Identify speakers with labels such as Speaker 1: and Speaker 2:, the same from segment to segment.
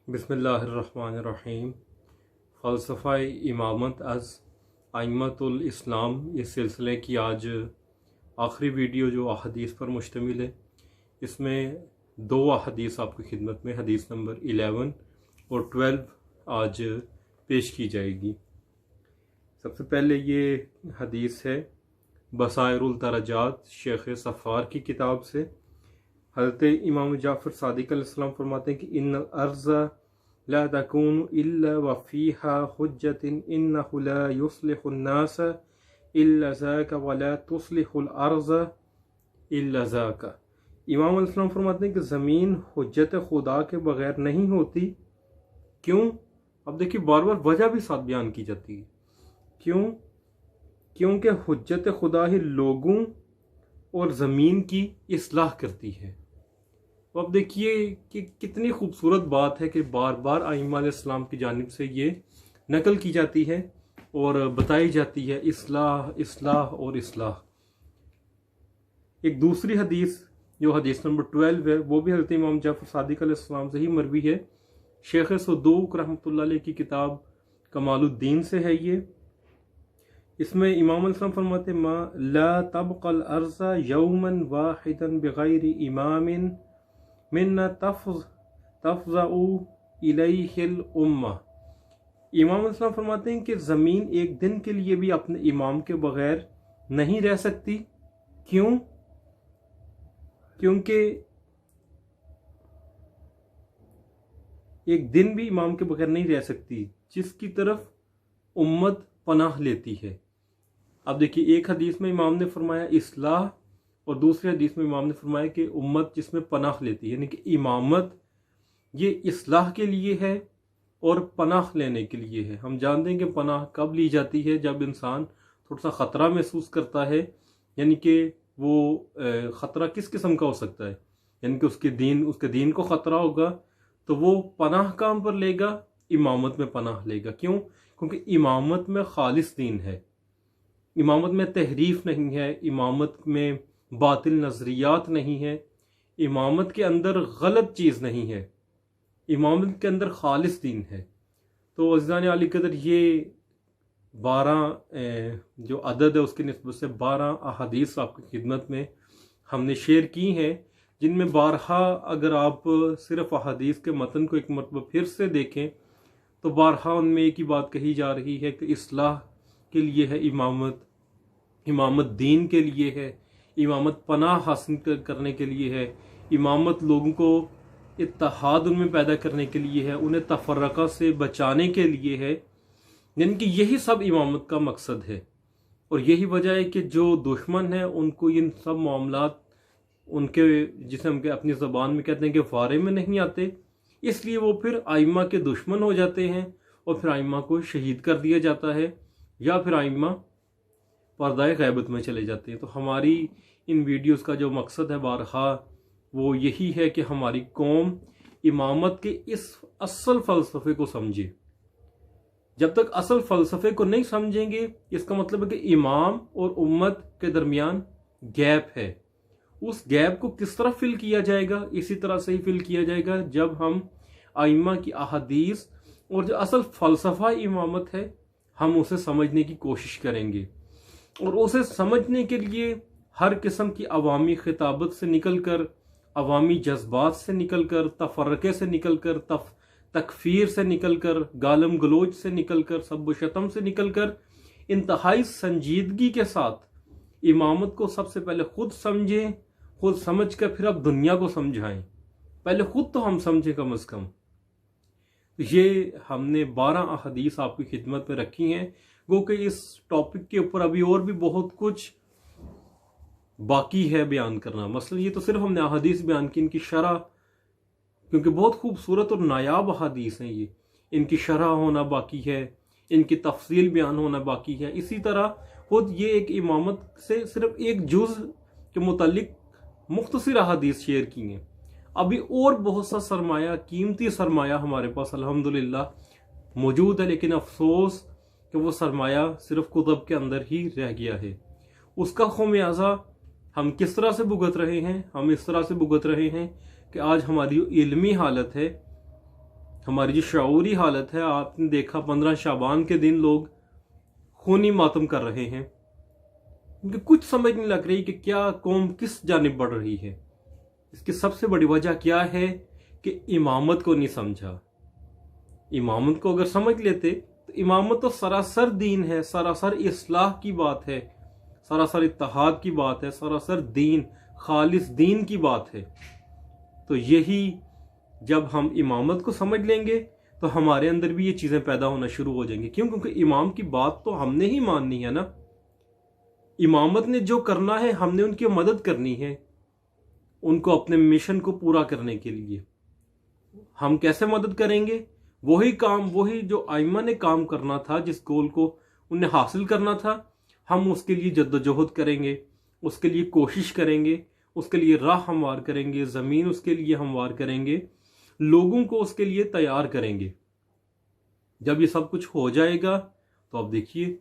Speaker 1: बिस्मिल्लाहिर्रहमानिर्रहीम। फ़लसफ़ा इमामत अज़ अइम्मतुल इस्लाम, इस सिलसिले की आज आखिरी वीडियो जो अहदीस पर मुश्तमिल है, इसमें दो अहदीस आपकी खिदमत में हदीस नंबर 11 और 12 आज पेश की जाएगी। सबसे पहले ये हदीस है बसाइरुल दरजात शेख सफ़ार की किताब से। हज़रत इमाम जाफ़र सादिक़ अलैहिस्सलाम फरमाते हैं कि इन्नल अर्ज़ ला तकूनु इल्ला व फ़ीहा हुज्जतुन इन्नहु ला युस्लिहुन नास इल्ला ज़ाका व ला तुस्लिहुल अर्ज़ इल्ला ज़ाका। इमाम अलैहिस्सलाम फरमाते हैं कि ज़मीन हुज्जत खुदा के बगैर नहीं होती। क्यों? अब देखिए, बार बार वजह भी साथ बयान की जाती है। क्यों? क्योंकि हुज्जत खुदा ही लोगों और ज़मीन की इस्लाह करती है। तो अब देखिए कि कितनी खूबसूरत बात है कि बार बार आइम्मा अलैहिस्सलाम की जानिब से ये नकल की जाती है और बताई जाती है इस्लाह इस्लाह और इस्लाह। एक दूसरी हदीस जो हदीस नंबर 12 है, वो भी हज़रत इमाम जाफ़र सादिक़ अलैहिस्सलाम से ही मरवी है। शेख सदूक रहमतुल्लाह अलैह की किताब कमालुद्दीन से है ये। इसमें इमाम अलैहिस्सलाम फरमाते मा ला तबक़ल अर्ज़ा यौमन वाहिदन बिग़ैरि इमामिन मिन्ना तफ़ज़अु इलैहिल उम्मा। इमाम अलैहिस्सलाम फरमाते हैं कि ज़मीन एक दिन के लिए भी अपने इमाम के बगैर नहीं रह सकती। क्यों? क्योंकि एक दिन भी इमाम के बगैर नहीं रह सकती जिसकी तरफ उम्मत पनाह लेती है। अब देखिए, एक हदीस में इमाम ने फरमाया इस्लाह और दूसरे हदीस में इमाम ने फरमाया कि उम्मत जिसमें पनाह लेती है, यानी कि इमामत ये इस्लाह के लिए है और पनाह लेने के लिए है। हम जानते हैं कि पनाह कब ली जाती है? जब इंसान थोड़ा सा ख़तरा महसूस करता है। यानी कि वो ख़तरा किस किस्म का हो सकता है? यानी कि उसके दीन को ख़तरा होगा तो वो पनाह काम पर लेगा, इमामत में पनाह लेगा। क्यों? क्योंकि इमामत में खालिस दीन है, इमामत में तहरीफ नहीं है, इमामत में बातिल नज़रियात नहीं है, इमामत के अंदर गलत चीज़ नहीं है, इमामत के अंदर खालिस दीन है। तो अज़ीज़ान अली कदर, ये 12 जो अदद है उसकी निस्बत से 12 अहादीस आपकी खिदमत में हमने शेयर की हैं, जिनमें बारहा अगर आप सिर्फ अहादीस के मतन को एक मरतबा फिर से देखें तो बारहा उनमें एक ही बात कही जा रही है कि इस्लाह के लिए है इमामत, इमामत दीन के लिए है, इमामत पनाह हासिल करने के लिए है, इमामत लोगों को इत्तेहाद उनमें पैदा करने के लिए है, उन्हें तफर्रका से बचाने के लिए है। यानी कि यही सब इमामत का मकसद है। और यही वजह है कि जो दुश्मन है उनको इन सब मामलात उनके, जिसे हम अपनी ज़बान में कहते हैं कि फारे में नहीं आते, इसलिए वो फिर आइम्मा के दुश्मन हो जाते हैं और फिर आइम्मा को शहीद कर दिया जाता है या फिर आइम्मा पर्दाए गैबत में चले जाते हैं। तो हमारी इन वीडियोस का जो मकसद है बारहा वो यही है कि हमारी कौम इमामत के इस असल फ़लसफ़े को समझे। जब तक असल फ़लसफ़े को नहीं समझेंगे, इसका मतलब है कि इमाम और उम्मत के दरमियान गैप है। उस गैप को किस तरह फिल किया जाएगा? इसी तरह से ही फिल किया जाएगा जब हम आइम्मा की अहादीस और जो असल फ़लसफ़ा इमामत है हम उसे समझने की कोशिश करेंगे। और उसे समझने के लिए हर किस्म की अवामी खिताबत से निकल कर, अवामी जज्बात से निकल कर, तफर्रके से निकल कर, तकफीर से निकल कर, गालम गलोच से निकल कर, सब शतम से निकल कर, इंतहाई संजीदगी के साथ इमामत को सबसे पहले खुद समझें, खुद समझ कर फिर अब दुनिया को समझाएं। पहले खुद तो हम समझें कम अज़ कम। ये हमने 12 अहदीस आपकी खिदमत में रखी हैं। गो कि इस टॉपिक के ऊपर अभी और भी बहुत कुछ बाकी है बयान करना। मसलन ये तो सिर्फ हमने अहादीस बयान की, इनकी शरह, क्योंकि बहुत खूबसूरत और नायाब अहादीस हैं ये, इनकी शरह होना बाकी है, इनकी तफसील बयान होना बाकी है। इसी तरह खुद ये एक इमामत से सिर्फ एक जुज़ के मुतालिक मुख्तसर अहादीस शेयर की हैं। अभी और बहुत सा सरमाया, कीमती सरमाया हमारे पास अल्हम्दुलिल्लाह मौजूद है, लेकिन अफसोस कि वो सरमाया सिर्फ कुतब के अंदर ही रह गया है। उसका ख़मियाज़ा हम किस तरह से भुगत रहे हैं? हम इस तरह से भुगत रहे हैं कि आज हमारी इल्मी हालत है हमारी जो शऊरी हालत है, आपने देखा 15 शाबान के दिन लोग खूनी मातम कर रहे हैं, क्योंकि कुछ समझ नहीं लग रही कि क्या कौम किस जानिब बढ़ रही है। इसकी सबसे बड़ी वजह क्या है कि इमामत को नहीं समझा। इमामत को अगर समझ लेते तो इमामत तो सरासर दीन है, सरासर इस्लाह की बात है, सरासर इत्तेहाद की बात है, सरासर दीन, खालिस दीन की बात है। तो यही जब हम इमामत को समझ लेंगे तो हमारे अंदर भी ये चीज़ें पैदा होना शुरू हो जाएंगी। क्यों? क्योंकि इमाम की बात तो हमने ही माननी है ना। इमामत ने जो करना है हमने उनकी मदद करनी है, उनको अपने मिशन को पूरा करने के लिए। हम कैसे मदद करेंगे? वही काम, वही जो आइमा ने काम करना था, जिस गोल को उन्हें हासिल करना था, हम उसके लिए जद्दोजहद करेंगे, उसके लिए कोशिश करेंगे, उसके लिए राह हमवार करेंगे, ज़मीन उसके लिए हमवार करेंगे, लोगों को उसके लिए तैयार करेंगे। जब ये सब कुछ हो जाएगा तो अब देखिए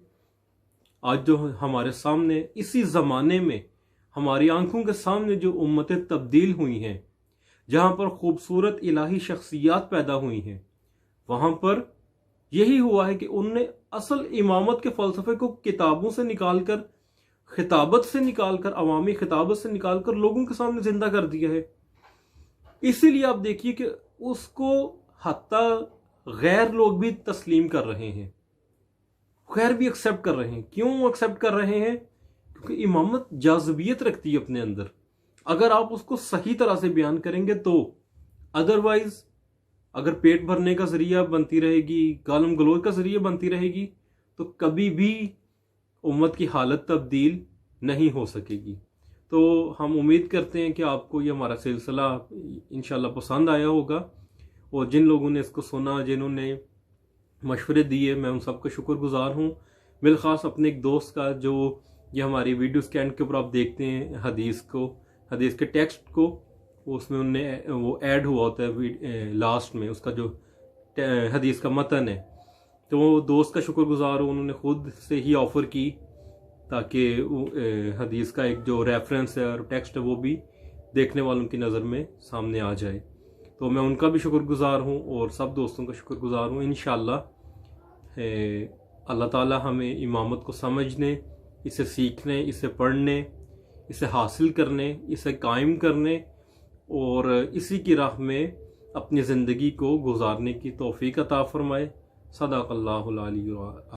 Speaker 1: आज जो हमारे सामने, इसी ज़माने में हमारी आंखों के सामने जो उम्मतें तब्दील हुई हैं, जहाँ पर खूबसूरत इलाही शख्सियात पैदा हुई हैं, वहाँ पर यही हुआ है कि उनने असल इमामत के फ़लसफ़े को किताबों से निकालकर, खिताबत से निकालकर, अवामी खिताबत से निकालकर लोगों के सामने जिंदा कर दिया है। इसीलिए आप देखिए कि उसको हत्ता गैर लोग भी तस्लीम कर रहे हैं, गैर भी एक्सेप्ट कर रहे हैं। क्यों एक्सेप्ट कर रहे हैं? क्योंकि इमामत जाज़बियत रखती है अपने अंदर, अगर आप उसको सही तरह से बयान करेंगे तो। अदरवाइज अगर पेट भरने का जरिया बनती रहेगी, गालम गलोच का जरिया बनती रहेगी, तो कभी भी उम्मत की हालत तब्दील नहीं हो सकेगी। तो हम उम्मीद करते हैं कि आपको ये हमारा सिलसिला इंशाल्लाह पसंद आया होगा, और जिन लोगों ने इसको सुना, जिन्होंने मशवरे दिए, मैं उन सबका शुक्रगुजार हूँ। बिलखास अपने एक दोस्त का, जो ये हमारी वीडियो स्कैन के ऊपर आप देखते हैं हदीस को, हदीस के टेक्स्ट को, उसमें उनने वो ऐड हुआ होता है लास्ट में, उसका जो हदीस का मतन है। तो वो दोस्त का शुक्रगुजार हूँ, उन्होंने खुद से ही ऑफ़र की ताकि हदीस का एक जो रेफरेंस है और टेक्स्ट है वो भी देखने वालों की नज़र में सामने आ जाए। तो मैं उनका भी शुक्रगुजार हूँ और सब दोस्तों का शुक्रगुजार हूँ। इंशाअल्लाह अल्लाह ताला हमें इमामत को समझने, इसे सीखने, इसे पढ़ने, इसे हासिल करने, इसे कायम करने और इसी की राह में अपनी ज़िंदगी को गुजारने की तौफीक अता फरमाए। सदाक़ल्लाहुल अली।